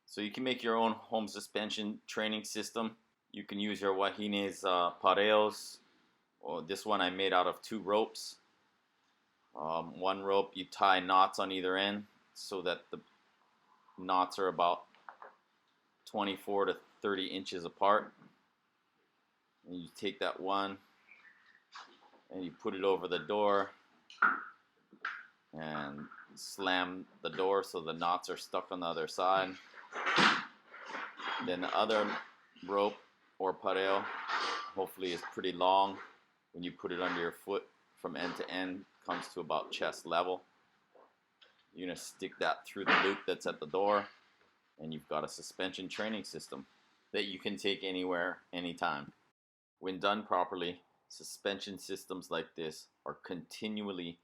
So you can make your own home suspension training system. You can use your HINGE's pareos, or this one I made out of 2 ropes. One rope you tie knots on either end so that the knots are about 24 to 30 inches apart. And you take that one and you put it over the door and slam the door so the knots are stuck on the other side. Then the other rope or pareo hopefully is pretty long. When you put it under your foot from end to end, comes to about chest level. You're going to stick that through the loop that's at the door, and you've got a suspension training system that you can take anywhere, anytime. When done properly, suspension systems like this are continually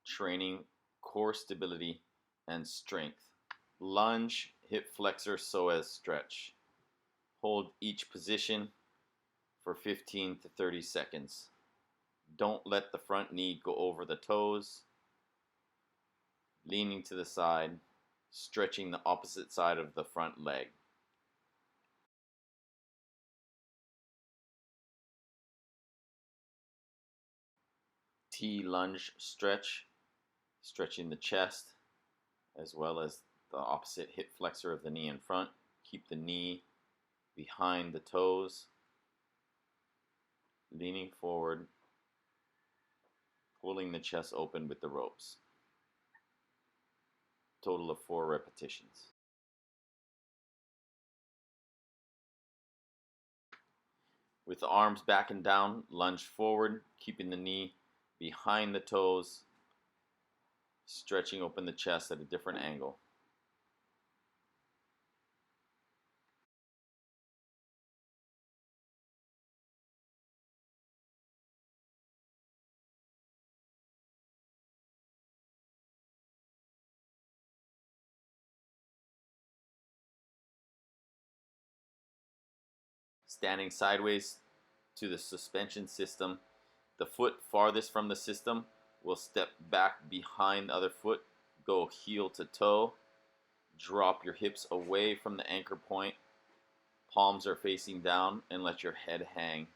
training core stability and strength. Lunge, hip flexor, psoas stretch. Hold each position for 15 to 30 seconds. Don't let the front knee go over the toes. Leaning to the side, stretching the opposite side of the front leg. T lunge stretch, stretching the chest as well as the opposite hip flexor of the knee in front. Keep the knee behind the toes, leaning forward, pulling the chest open with the ropes. Total of 4 repetitions. With the arms back and down, lunge forward, keeping the knee behind the toes, stretching open the chest at a different angle. Standing sideways to the suspension system, the foot farthest from the system will step back behind the other foot, go heel to toe, drop your hips away from the anchor point, palms are facing down, and let your head hang.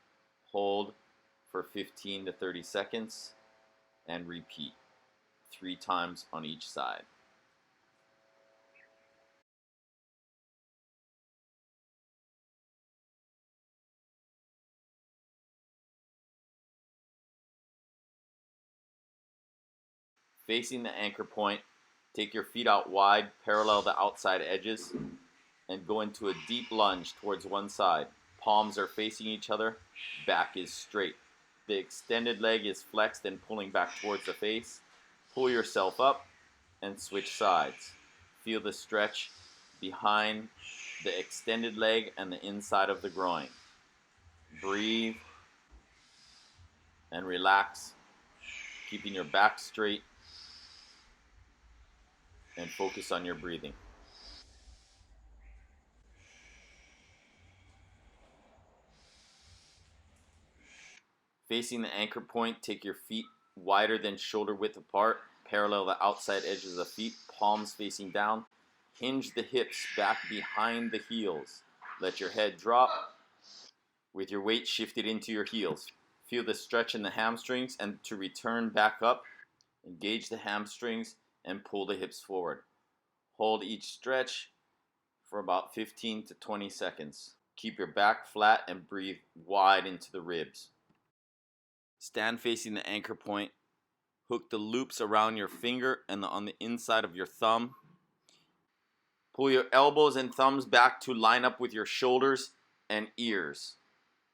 Hold for 15 to 30 seconds and repeat 3 times on each side. Facing the anchor point, take your feet out wide, parallel the outside edges, and go into a deep lunge towards one side. Palms are facing each other, back is straight. The extended leg is flexed and pulling back towards the face. Pull yourself up and switch sides. Feel the stretch behind the extended leg and the inside of the groin. Breathe and relax, keeping your back straight, and focus on your breathing. Facing the anchor point, take your feet wider than shoulder width apart, parallel the outside edges of the feet, palms facing down. Hinge the hips back behind the heels. Let your head drop with your weight shifted into your heels. Feel the stretch in the hamstrings, and to return back up, engage the hamstrings and pull the hips forward. Hold each stretch for about 15 to 20 seconds. Keep your back flat and breathe wide into the ribs. Stand facing the anchor point. Hook the loops around your finger and on the inside of your thumb. Pull your elbows and thumbs back to line up with your shoulders and ears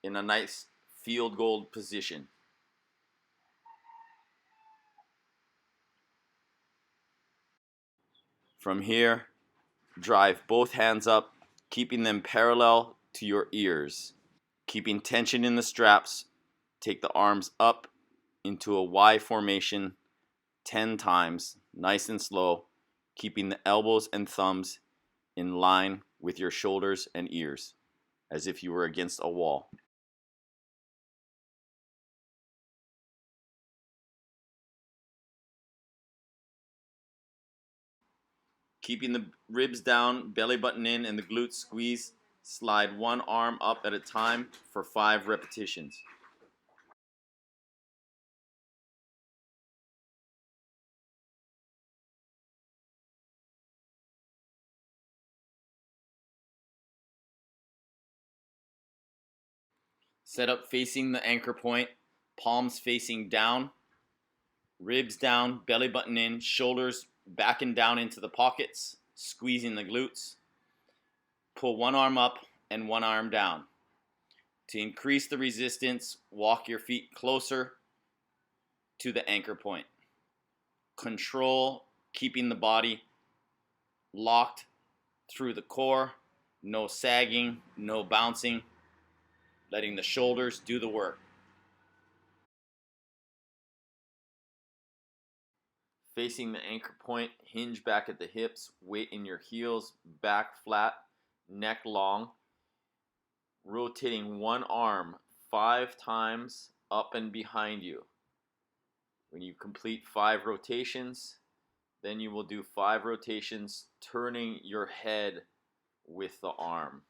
in a nice field goal position. From here, drive both hands up, keeping them parallel to your ears. Keeping tension in the straps, take the arms up into a Y formation 10 times, nice and slow, keeping the elbows and thumbs in line with your shoulders and ears, as if you were against a wall. Keeping the ribs down, belly button in, and the glutes squeeze. Slide one arm up at a time for 5 repetitions. Set up facing the anchor point, palms facing down, ribs down, belly button in, shoulders back and down into the pockets, squeezing the glutes. Pull one arm up and one arm down. To increase the resistance, walk your feet closer to the anchor point. Control keeping the body locked through the core, no sagging, no bouncing, letting the shoulders do the work. Facing the anchor point, hinge back at the hips, weight in your heels, back flat, neck long. Rotating one arm 5 times up and behind you. When you complete 5 rotations, then you will do 5 rotations turning your head with the arm.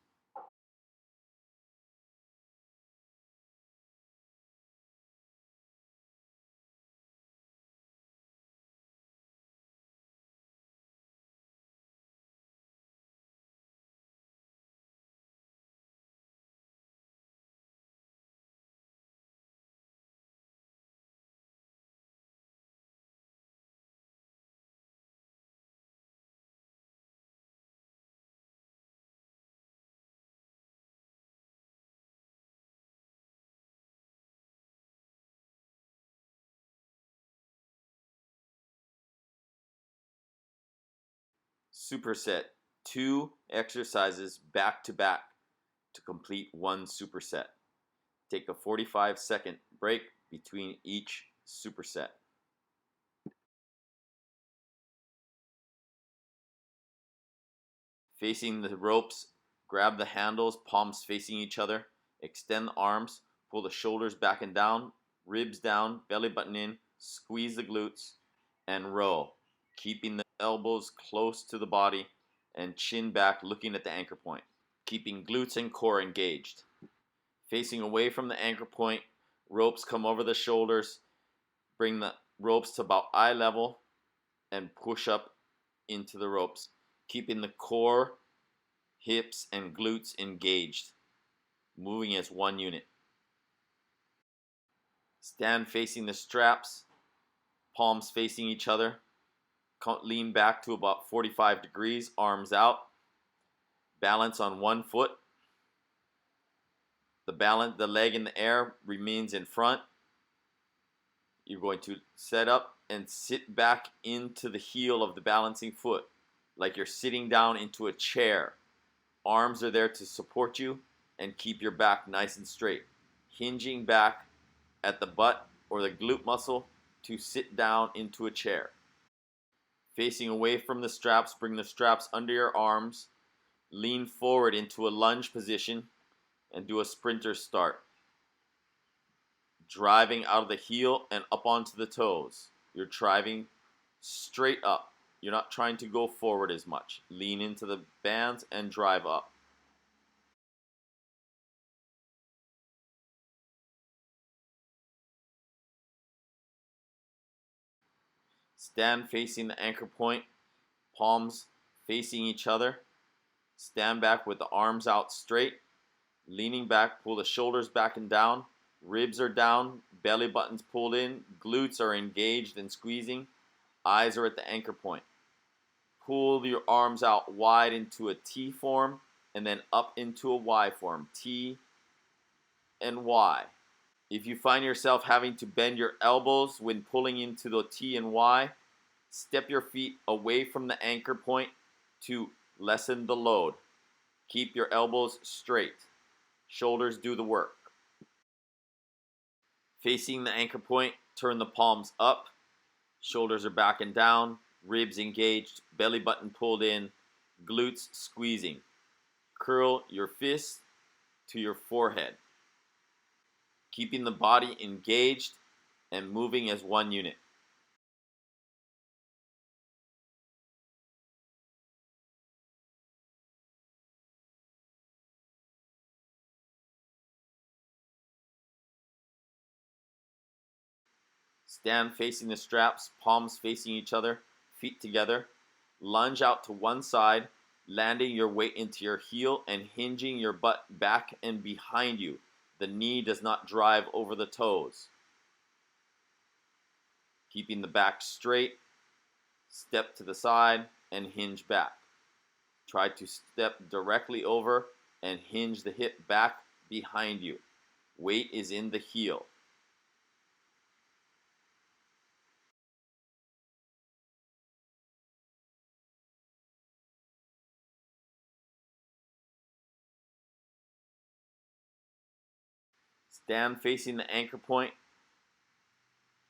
Superset, 2 exercises back to back to complete 1 superset. Take a 45-second break between each superset. Facing the ropes, grab the handles, palms facing each other. Extend the arms, pull the shoulders back and down, ribs down, belly button in, squeeze the glutes, and row. Keeping the elbows close to the body and chin back looking at the anchor point. Keeping glutes and core engaged. Facing away from the anchor point, ropes come over the shoulders. Bring the ropes to about eye level and push up into the ropes. Keeping the core, hips, and glutes engaged, moving as one unit. Stand facing the straps, palms facing each other. Lean back to about 45 degrees, arms out. Balance on one foot. The leg in the air remains in front. You're going to set up and sit back into the heel of the balancing foot, like you're sitting down into a chair. Arms are there to support you and keep your back nice and straight. Hinging back at the butt or the glute muscle to sit down into a chair. Facing away from the straps, bring the straps under your arms. Lean forward into a lunge position and do a sprinter start. Driving out of the heel and up onto the toes. You're driving straight up. You're not trying to go forward as much. Lean into the bands and drive up. Stand facing the anchor point, palms facing each other. Stand back with the arms out straight. Leaning back, pull the shoulders back and down. Ribs are down, belly buttons pulled in, glutes are engaged and squeezing. Eyes are at the anchor point. Pull your arms out wide into a T form and then up into a Y form. T and Y. If you find yourself having to bend your elbows when pulling into the T and Y, step your feet away from the anchor point to lessen the load. Keep your elbows straight. Shoulders do the work. Facing the anchor point, turn the palms up. Shoulders are back and down. Ribs engaged. Belly button pulled in. Glutes squeezing. Curl your fist to your forehead. Keeping the body engaged and moving as one unit. Stand facing the straps, palms facing each other, feet together. Lunge out to one side, landing your weight into your heel and hinging your butt back and behind you. The knee does not drive over the toes. Keeping the back straight, step to the side and hinge back. Try to step directly over and hinge the hip back behind you. Weight is in the heel. Stand facing the anchor point.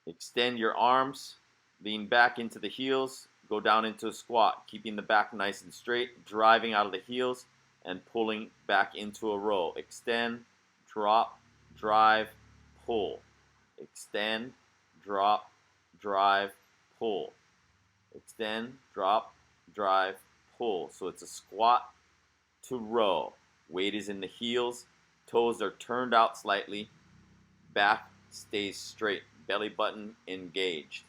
Extend your arms. Lean back into the heels. Go down into a squat, keeping the back nice and straight, driving out of the heels and pulling back into a row. Extend, drop, drive, pull. Extend, drop, drive, pull. Extend, drop, drive, pull. So it's a squat to row. Weight is in the heels. Toes are turned out slightly. Back stays straight. Belly button engaged.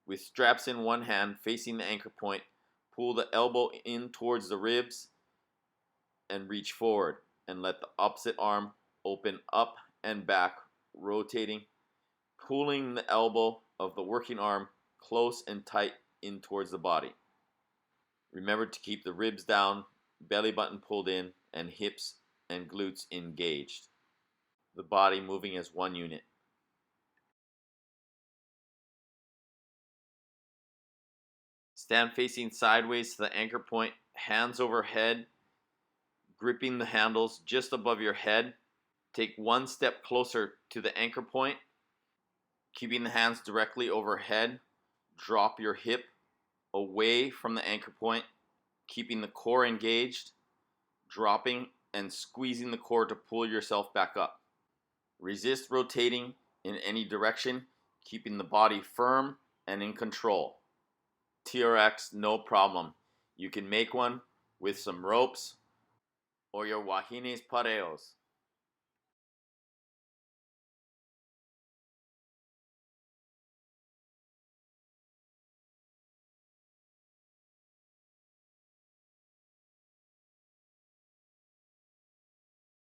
With straps in one hand facing the anchor point, pull the elbow in towards the ribs and reach forward and let the opposite arm open up and back, rotating, pulling the elbow of the working arm close and tight in towards the body. Remember to keep the ribs down, belly button pulled in, and hips and glutes engaged. The body moving as one unit. Stand facing sideways to the anchor point, hands overhead, gripping the handles just above your head. Take one step closer to the anchor point, keeping the hands directly overhead. Drop your hip away from the anchor point, keeping the core engaged, dropping and squeezing the core to pull yourself back up. Resist rotating in any direction, keeping the body firm and in control. TRX, no problem. You can make one with some ropes or your Wahines pareos.